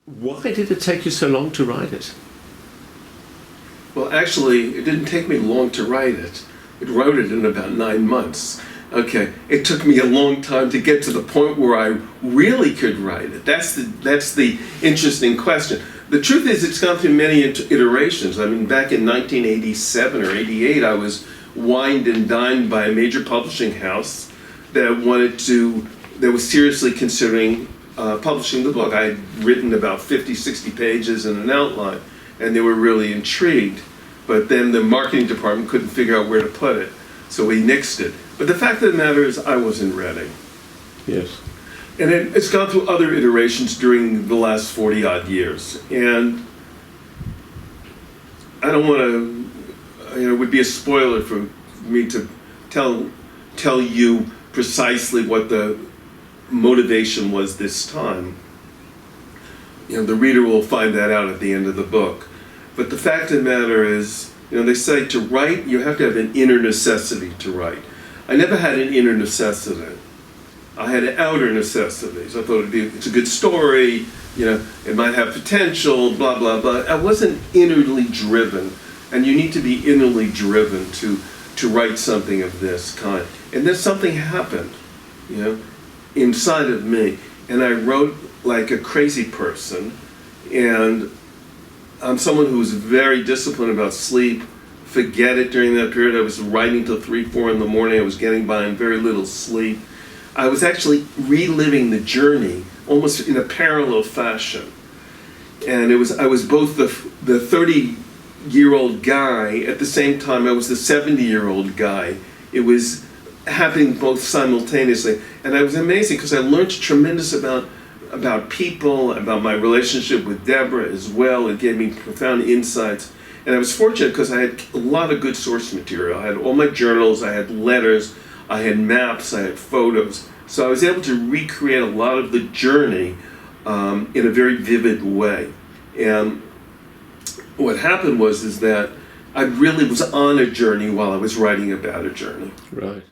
Why did it take you so long to write it? Well, actually, it didn't take me long to write it. I wrote it in about 9 months. Okay, it took me a long time to get to the point where I really could write it. That's the interesting question. The truth is, it's gone through many iterations. I mean, back in 1987 or 88, I was wined and dined by a major publishing house that was seriously considering publishing the book. I had written about 50, 60 pages in an outline, and they were really intrigued. But then the marketing department couldn't figure out where to put it, so we nixed it. But the fact of the matter is, I wasn't ready. Yes. And it's gone through other iterations during the last 40-odd years. And I don't want to, it would be a spoiler for me to tell you precisely what the motivation was this time. The reader will find that out at the end of the book. But the fact of the matter is, they say to write, you have to have an inner necessity to write. I never had an inner necessity. I had outer necessities. I thought it's a good story, it might have potential, blah, blah, blah. I wasn't innerly driven, and you need to be innerly driven to write something of this kind. And then something happened, inside of me, and I wrote like a crazy person, and I'm someone who was very disciplined about sleep. Forget it during that period. I was writing till 3, 4 in the morning. I was getting by on very little sleep. I was actually reliving the journey almost in a parallel fashion. And I was both the 30-year-old guy, at the same time I was the 70-year-old guy. It was happening both simultaneously. And I was amazing because I learned tremendous about people, about my relationship with Deborah as well. It gave me profound insights. And I was fortunate because I had a lot of good source material. I had all my journals, I had letters, I had maps, I had photos. So I was able to recreate a lot of the journey in a very vivid way. And what happened is that I really was on a journey while I was writing about a journey. Right.